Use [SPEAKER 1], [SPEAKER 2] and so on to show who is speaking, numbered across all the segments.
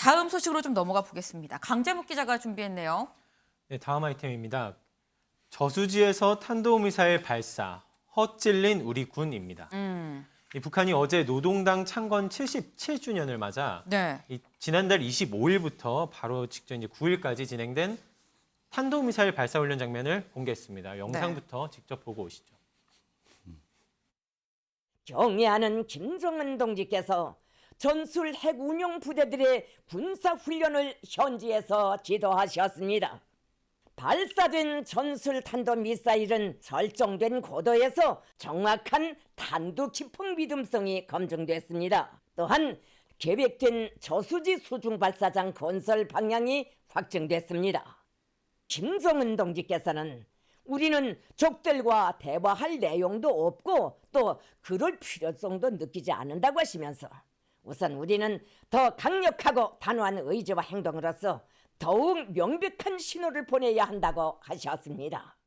[SPEAKER 1] 다음 소식으로 좀 넘어가 보겠습니다. 강재묵 기자가 준비했네요.
[SPEAKER 2] 네, 다음 아이템입니다. 저수지에서 탄도미사일 발사, 헛찔린 우리 군입니다. 이 북한이 어제 노동당 창건 77주년을 맞아
[SPEAKER 1] 네.
[SPEAKER 2] 지난달 25일부터 바로 직전 이제 9일까지 진행된 탄도미사일 발사 훈련 장면을 공개했습니다. 영상부터 직접 보고 오시죠.
[SPEAKER 3] 경애하는 김정은 동지께서 전술 핵 운용 부대들의 군사 훈련을 현지에서 지도하셨습니다. 발사된 전술 탄도 미사일은 설정된 고도에서 정확한 탄두 기폭 믿음성이 검증됐습니다. 또한 계획된 저수지 수중 발사장 건설 방향이 확정됐습니다. 김정은 동지께서는 우리는 적들과 대화할 내용도 없고 또 그럴 필요성도 느끼지 않는다고 하시면서 우선 우리는 더 강력하고 단호한 의지와 행동으로서 더욱 명백한 신호를 보내야 한다고 하셨습니다.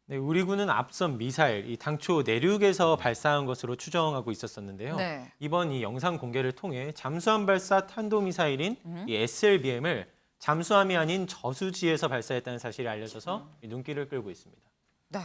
[SPEAKER 2] 네, 우리 군은 앞선 미사일, 당초 내륙에서 발사한 것으로 추정하고 있었었는데요.
[SPEAKER 1] 네.
[SPEAKER 2] 이번 이 영상 공개를 통해 잠수함 발사 탄도미사일인 이 SLBM을 잠수함이 아닌 저수지에서 발사했다는 사실이 알려져서 눈길을 끌고 있습니다.
[SPEAKER 1] 네.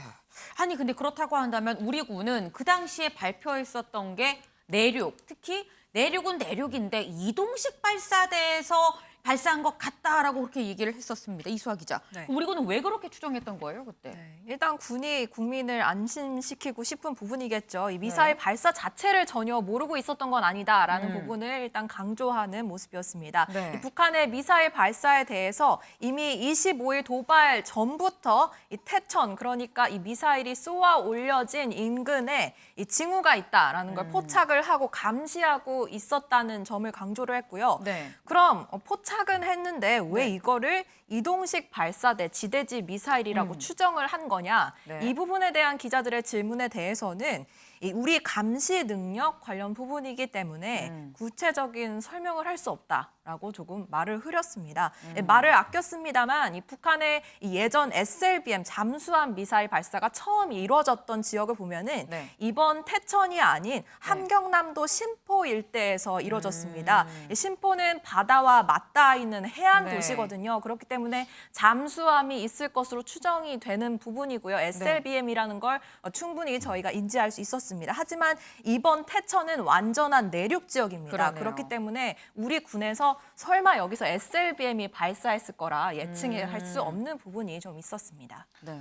[SPEAKER 1] 아니 근데 그렇다고 한다면 우리 군은 그 당시에 발표했었던 게 내륙, 특히 내륙은 내륙인데 이동식 발사대에서 발사한 것 같다라고 그렇게 얘기를 했었습니다. 이수아 기자.
[SPEAKER 4] 네.
[SPEAKER 1] 우리 군은 왜 그렇게 추정했던 거예요, 그때?
[SPEAKER 4] 네, 일단 군이 국민을 안심시키고 싶은 부분이겠죠. 이 미사일 발사 자체를 전혀 모르고 있었던 건 아니다라는 부분을 일단 강조하는 모습이었습니다.
[SPEAKER 1] 네.
[SPEAKER 4] 이 북한의 미사일 발사에 대해서 이미 25일 도발 전부터 이 태천, 그러니까 이 미사일이 쏘아 올려진 인근에 이 징후가 있다라는 걸 포착을 하고 감시하고 있었다는 점을 강조를 했고요.
[SPEAKER 1] 네.
[SPEAKER 4] 그럼 포착은 했는데 왜
[SPEAKER 1] 네.
[SPEAKER 4] 이거를 이동식 발사대 지대지 미사일이라고 추정을 한 거냐.
[SPEAKER 1] 네.
[SPEAKER 4] 이 부분에 대한 기자들의 질문에 대해서는 이 우리 감시 능력 관련 부분이기 때문에 구체적인 설명을 할 수 없다라고 조금 말을 흐렸습니다. 말을 아꼈습니다만 이 북한의 이 예전 SLBM 잠수함 미사일 발사가 처음 이루어졌던 지역을 보면은
[SPEAKER 1] 네.
[SPEAKER 4] 이번 태천이 아닌 함경남도 신포 일대에서 이루어졌습니다. 이 신포는 바다와 맞닿아 있는 해안
[SPEAKER 1] 네.
[SPEAKER 4] 도시거든요. 그렇기 때문에 잠수함이 있을 것으로 추정이 되는 부분이고요. SLBM이라는 걸 충분히 저희가 인지할 수 있었습니다. 하지만 이번 태천은 완전한 내륙 지역입니다.
[SPEAKER 1] 그러네요.
[SPEAKER 4] 그렇기 때문에 우리 군에서 설마 여기서 SLBM이 발사했을 거라 예측할 수 없는 부분이 좀 있었습니다.
[SPEAKER 1] 네.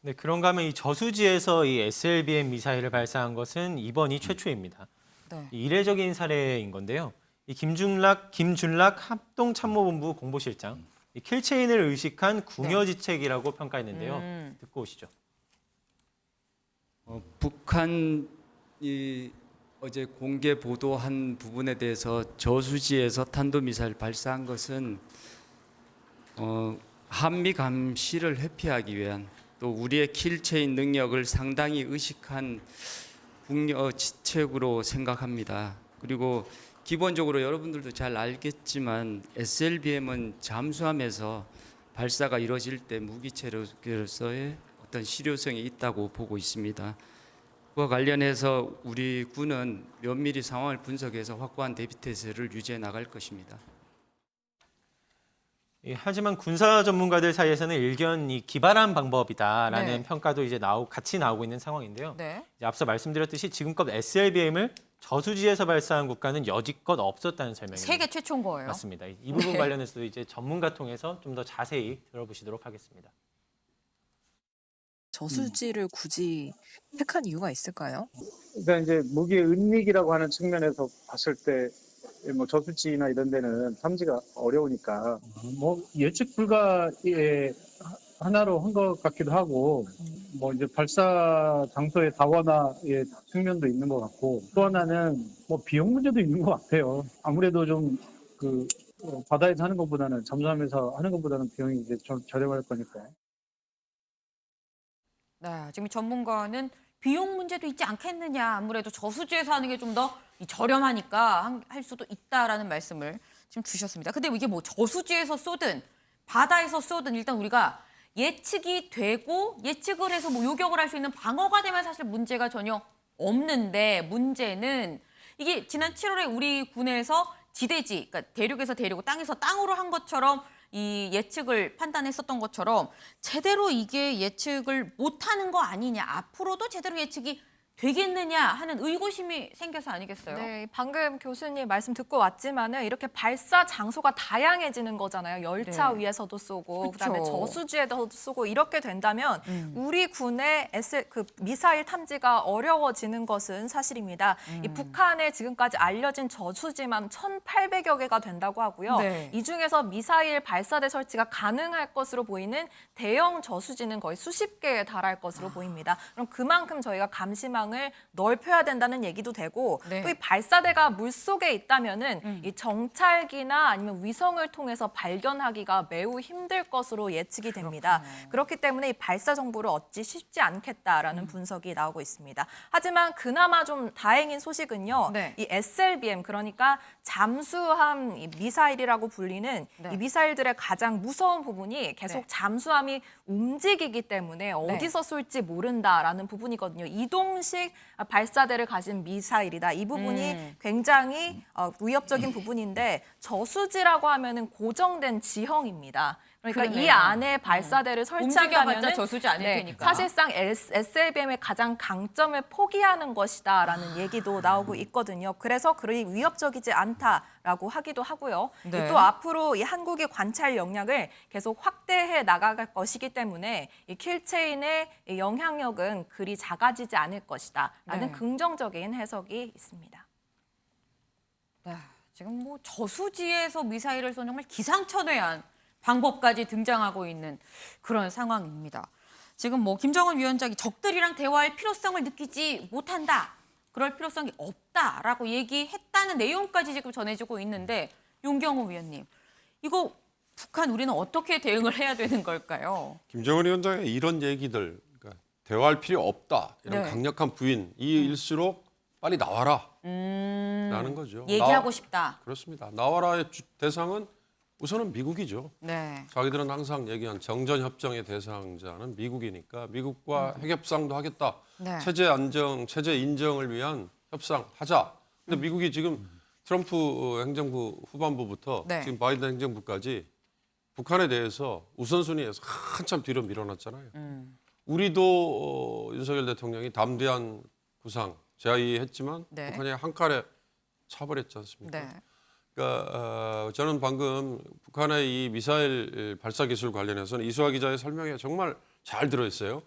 [SPEAKER 2] 네, 그런가 하면 이 저수지에서 이 SLBM 미사일을 발사한 것은 이번이 최초입니다.
[SPEAKER 1] 네.
[SPEAKER 2] 이 이례적인 사례인 건데요. 이 김준락 합동참모본부 공보실장, 이 킬체인을 의식한 궁여지책이라고 평가했는데요. 듣고 오시죠.
[SPEAKER 5] 북한이 어제 공개 보도한 부분에 대해서 저수지에서 탄도미사일 발사한 것은 한미 감시를 회피하기 위한 또 우리의 킬체인 능력을 상당히 의식한 궁여지책으로 생각합니다. 그리고 기본적으로 여러분들도 잘 알겠지만 SLBM은 잠수함에서 발사가 이루어질 때 무기체로서의 어떤 실효성이 있다고 보고 있습니다. 그와 관련해서 우리 군은 면밀히 상황을 분석해서 확고한 대비 태세를 유지해 나갈 것입니다.
[SPEAKER 2] 하지만 군사 전문가들 사이에서는 일견 이 기발한 방법이다라는
[SPEAKER 1] 네.
[SPEAKER 2] 평가도 이제 같이 나오고 있는 상황인데요.
[SPEAKER 1] 네.
[SPEAKER 2] 이제 앞서 말씀드렸듯이 지금껏 SLBM을 저수지에서 발사한 국가는 여지껏 없었다는 설명입니다.
[SPEAKER 1] 세계 최초인 거예요.
[SPEAKER 2] 맞습니다. 이 부분
[SPEAKER 1] 네.
[SPEAKER 2] 관련해서도 이제 전문가 통해서 좀 더 자세히 들어보시도록 하겠습니다.
[SPEAKER 6] 저수지를 굳이 택한 이유가 있을까요?
[SPEAKER 7] 그러니까 이제 무기의 은닉이라고 하는 측면에서 봤을 때 뭐 저수지나 이런 데는 탐지가 어려우니까 뭐 예측 불가의 하나로 한 것 같기도 하고 뭐 이제 발사 장소의 다원화의 측면도 있는 것 같고 또 하나는 뭐 비용 문제도 있는 것 같아요. 아무래도 좀 그 바다에서 하는 것보다는 잠수함에서 하는 것보다는 비용이 이제 좀 저렴할 거니까.
[SPEAKER 1] 네, 지금 전문가는 비용 문제도 있지 않겠느냐. 아무래도 저수지에서 하는 게 좀 더 저렴하니까 할 수도 있다라는 말씀을 지금 주셨습니다. 근데 이게 뭐 저수지에서 쏘든 바다에서 쏘든 일단 우리가 예측이 되고 예측을 해서 뭐 요격을 할 수 있는 방어가 되면 사실 문제가 전혀 없는데 문제는 이게 지난 7월에 우리 군에서 지대지, 그러니까 대륙에서 대륙, 땅에서 땅으로 한 것처럼 이 예측을 판단했었던 것처럼 제대로 이게 예측을 못하는 거 아니냐, 앞으로도 제대로 예측이 되겠느냐 하는 의구심이 생겨서 아니겠어요?
[SPEAKER 4] 네, 방금 교수님 말씀 듣고 왔지만은 이렇게 발사 장소가 다양해지는 거잖아요. 열차
[SPEAKER 1] 네.
[SPEAKER 4] 위에서도 쏘고
[SPEAKER 1] 그쵸.
[SPEAKER 4] 그다음에 저수지에서도 쏘고 이렇게 된다면 우리 군의 미사일 탐지가 어려워지는 것은 사실입니다. 이 북한에 지금까지 알려진 저수지만 1,800여 개가 된다고 하고요.
[SPEAKER 1] 네.
[SPEAKER 4] 이 중에서 미사일 발사대 설치가 가능할 것으로 보이는 대형 저수지는 거의 수십 개에 달할 것으로 보입니다. 그럼 그만큼 저희가 감시망을 넓혀야 된다는 얘기도 되고
[SPEAKER 1] 네.
[SPEAKER 4] 또 이 발사대가 물속에 있다면은 이 정찰기나 아니면 위성을 통해서 발견하기가 매우 힘들 것으로 예측이 됩니다. 그렇기 때문에 이 발사 정보를 얻기 쉽지 않겠다라는 분석이 나오고 있습니다. 하지만 그나마 좀 다행인 소식은요.
[SPEAKER 1] 네.
[SPEAKER 4] 이 SLBM 그러니까 잠수함 이 미사일이라고 불리는
[SPEAKER 1] 네.
[SPEAKER 4] 이 미사일들의 가장 무서운 부분이 계속
[SPEAKER 1] 네.
[SPEAKER 4] 잠수함이 움직이기 때문에 어디서 쏠지 모른다라는 부분이거든요. 이동식 발사대를 가진 미사일이다. 이 부분이 굉장히 위협적인 부분인데 저수지라고 하면은 고정된 지형입니다. 그러니까 이
[SPEAKER 1] 그러네요.
[SPEAKER 4] 안에 발사대를 설치한다면
[SPEAKER 1] 움직여봤자 저수지 아닐 테니까.
[SPEAKER 4] 사실상 SLBM의 가장 강점을 포기하는 것이다라는 얘기도 나오고 있거든요. 그래서 그리 위협적이지 않다라고 하기도 하고요.
[SPEAKER 1] 네.
[SPEAKER 4] 또 앞으로 이 한국의 관찰 역량을 계속 확대해 나갈 것이기 때문에 이 킬체인의 이 영향력은 그리 작아지지 않을 것이다라는
[SPEAKER 1] 네.
[SPEAKER 4] 긍정적인 해석이 있습니다.
[SPEAKER 1] 네, 지금 뭐 저수지에서 미사일을 쏘는 정말 기상천외한 방법까지 등장하고 있는 그런 상황입니다. 지금 뭐 김정은 위원장이 적들이랑 대화할 필요성을 느끼지 못한다, 그럴 필요성이 없다라고 얘기했다는 내용까지 지금 전해지고 있는데 윤경호 위원님, 이거 북한 우리는 어떻게 대응을 해야 되는 걸까요?
[SPEAKER 8] 김정은 위원장의 이런 얘기들, 그러니까 대화할 필요 없다 이런
[SPEAKER 1] 네.
[SPEAKER 8] 강력한 부인일수록 빨리 나와라 라는 거죠.
[SPEAKER 1] 얘기하고 싶다.
[SPEAKER 8] 그렇습니다. 나와라의 대상은 우선은 미국이죠.
[SPEAKER 1] 네.
[SPEAKER 8] 자기들은 항상 얘기한 정전협정의 대상자는 미국이니까 미국과 핵협상도 하겠다.
[SPEAKER 1] 네.
[SPEAKER 8] 체제 안정, 체제 인정을 위한 협상하자. 근데 미국이 지금 트럼프 행정부 후반부부터
[SPEAKER 1] 네.
[SPEAKER 8] 지금 바이든 행정부까지 북한에 대해서 우선순위에서 한참 뒤로 밀어놨잖아요. 우리도 윤석열 대통령이 담대한 구상 제의했지만
[SPEAKER 1] 네.
[SPEAKER 8] 북한이 한 칼에 차버렸지 않습니까?
[SPEAKER 1] 네.
[SPEAKER 8] 그러니까 저는 방금 북한의 이 미사일 발사 기술 관련해서는 이수아 기자의 설명에 정말 잘 들어있어요.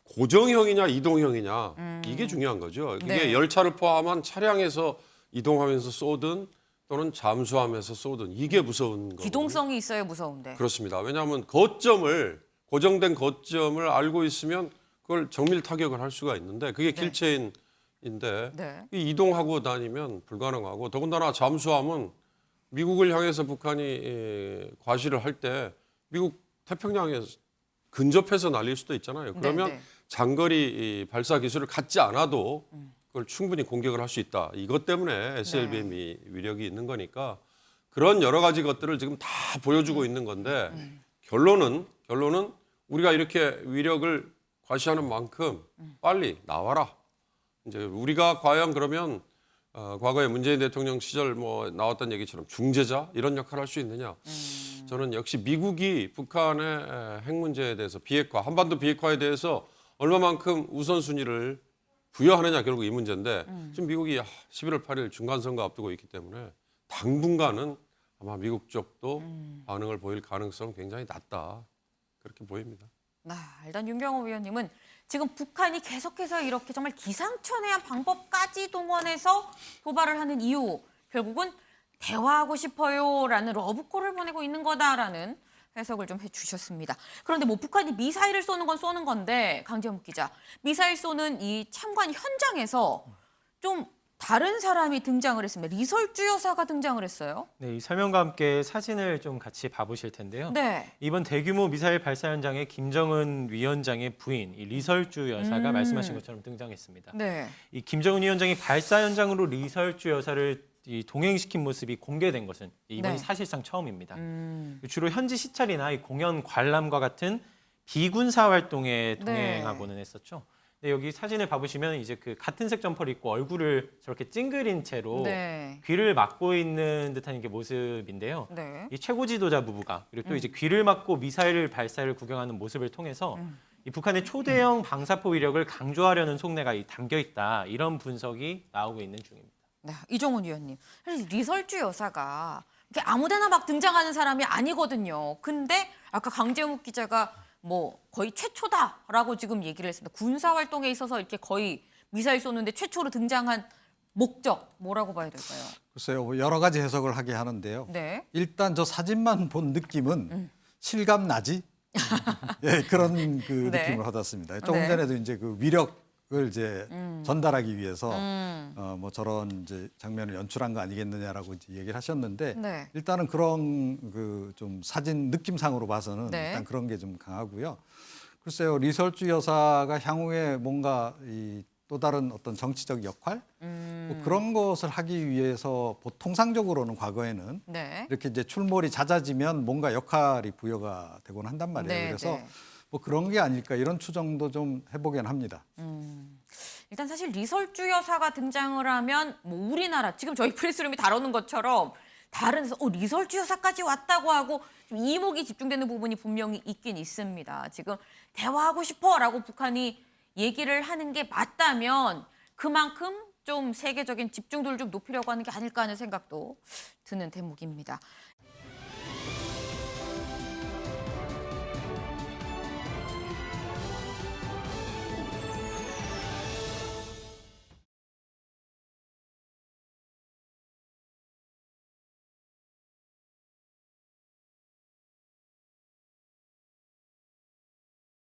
[SPEAKER 8] 고정형이냐 이동형이냐 이게 중요한 거죠. 그게
[SPEAKER 1] 네.
[SPEAKER 8] 열차를 포함한 차량에서 이동하면서 쏘든 또는 잠수하면서 쏘든 이게 무서운 거거든요.
[SPEAKER 1] 기동성이 있어야 무서운데.
[SPEAKER 8] 그렇습니다. 왜냐하면 고정된 거점을 알고 있으면 그걸 정밀 타격을 할 수가 있는데 그게 킬체인인데
[SPEAKER 1] 네.
[SPEAKER 8] 이 이동하고 다니면 불가능하고 더군다나 잠수함은 미국을 향해서 북한이 과시를 할 때 미국 태평양에 근접해서 날릴 수도 있잖아요. 그러면
[SPEAKER 1] 네.
[SPEAKER 8] 장거리 발사 기술을 갖지 않아도 그걸 충분히 공격을 할 수 있다. 이것 때문에 SLBM이 위력이 있는 거니까 그런 여러 가지 것들을 지금 다 보여주고 있는 건데 결론은 우리가 이렇게 위력을 과시하는 만큼 빨리 나와라. 이제 우리가 과연 그러면 과거에 문재인 대통령 시절 뭐 나왔던 얘기처럼 중재자 이런 역할을 할 수 있느냐? 저는 역시 미국이 북한의 핵 문제에 대해서 비핵화, 한반도 비핵화에 대해서 얼마만큼 우선순위를 부여하느냐 결국 이 문제인데 지금 미국이 11월 8일 중간선거 앞두고 있기 때문에 당분간은 아마 미국 쪽도 반응을 보일 가능성 굉장히 낮다 그렇게 보입니다.
[SPEAKER 1] 일단 윤경호 위원님은 지금 북한이 계속해서 이렇게 정말 기상천외한 방법까지 동원해서 도발을 하는 이유, 결국은 대화하고 싶어요라는 러브콜을 보내고 있는 거다라는 해석을 좀 해주셨습니다. 그런데 뭐 북한이 미사일을 쏘는 건 쏘는 건데 강재훈 기자, 미사일 쏘는 이 참관 현장에서 좀 다른 사람이 등장을 했습니다. 리설주 여사가 등장을 했어요.
[SPEAKER 2] 네, 이 설명과 함께 사진을 좀 같이 봐보실 텐데요.
[SPEAKER 1] 네.
[SPEAKER 2] 이번 대규모 미사일 발사 현장에 김정은 위원장의 부인 이 리설주 여사가 말씀하신 것처럼 등장했습니다.
[SPEAKER 1] 네.
[SPEAKER 2] 이 김정은 위원장이 발사 현장으로 리설주 여사를 이 동행시킨 모습이 공개된 것은 이번이
[SPEAKER 1] 네.
[SPEAKER 2] 사실상 처음입니다. 주로 현지 시찰이나 이 공연 관람과 같은 비군사 활동에 동행하고는 했었죠. 근데 여기 사진을 봐보시면 이제 그 같은 색 점퍼를 입고 얼굴을 저렇게 찡그린 채로
[SPEAKER 1] 네.
[SPEAKER 2] 귀를 막고 있는 듯한 이게 모습인데요.
[SPEAKER 1] 네.
[SPEAKER 2] 이 최고 지도자 부부가 그리고 또 이제 귀를 막고 미사일 발사를 구경하는 모습을 통해서 이 북한의 초대형 방사포 위력을 강조하려는 속내가 담겨 있다. 이런 분석이 나오고 있는 중입니다.
[SPEAKER 1] 네, 이종훈 위원님. 사실 리설주 여사가 이렇게 아무데나 막 등장하는 사람이 아니거든요. 근데 아까 강재묵 기자가 뭐 거의 최초다라고 지금 얘기를 했습니다. 군사 활동에 있어서 이렇게 거의 미사일 쏘는데 최초로 등장한 목적 뭐라고 봐야 될까요?
[SPEAKER 9] 글쎄요, 뭐 여러 가지 해석을 하게 하는데요.
[SPEAKER 1] 네.
[SPEAKER 9] 일단 저 사진만 본 느낌은 실감 나지? 예, 그런 그
[SPEAKER 1] 네.
[SPEAKER 9] 느낌을 받았습니다. 조금
[SPEAKER 1] 네.
[SPEAKER 9] 전에도 이제 그 위력을 이제 전달하기 위해서 뭐 저런 이제 장면을 연출한 거 아니겠느냐라고 이제 얘기를 하셨는데
[SPEAKER 1] 네.
[SPEAKER 9] 일단은 그런 그 좀 사진 느낌상으로 봐서는
[SPEAKER 1] 네.
[SPEAKER 9] 일단 그런 게 좀 강하고요. 글쎄요, 리설주 여사가 향후에 뭔가 이 또 다른 어떤 정치적 역할 뭐 그런 것을 하기 위해서 통상적으로는 과거에는
[SPEAKER 1] 네.
[SPEAKER 9] 이렇게 이제 출몰이 잦아지면 뭔가 역할이 부여가 되곤 한단 말이에요.
[SPEAKER 1] 네,
[SPEAKER 9] 그래서
[SPEAKER 1] 네.
[SPEAKER 9] 뭐 그런 게 아닐까 이런 추정도 좀 해보긴 합니다.
[SPEAKER 1] 일단 사실 리설주 여사가 등장을 하면 뭐 우리나라 지금 저희 프레스룸이 다루는 것처럼 다른 데서 리설주 여사까지 왔다고 하고 좀 이목이 집중되는 부분이 분명히 있긴 있습니다. 지금 대화하고 싶어라고 북한이 얘기를 하는 게 맞다면 그만큼 좀 세계적인 집중도를 좀 높이려고 하는 게 아닐까 하는 생각도 드는 대목입니다.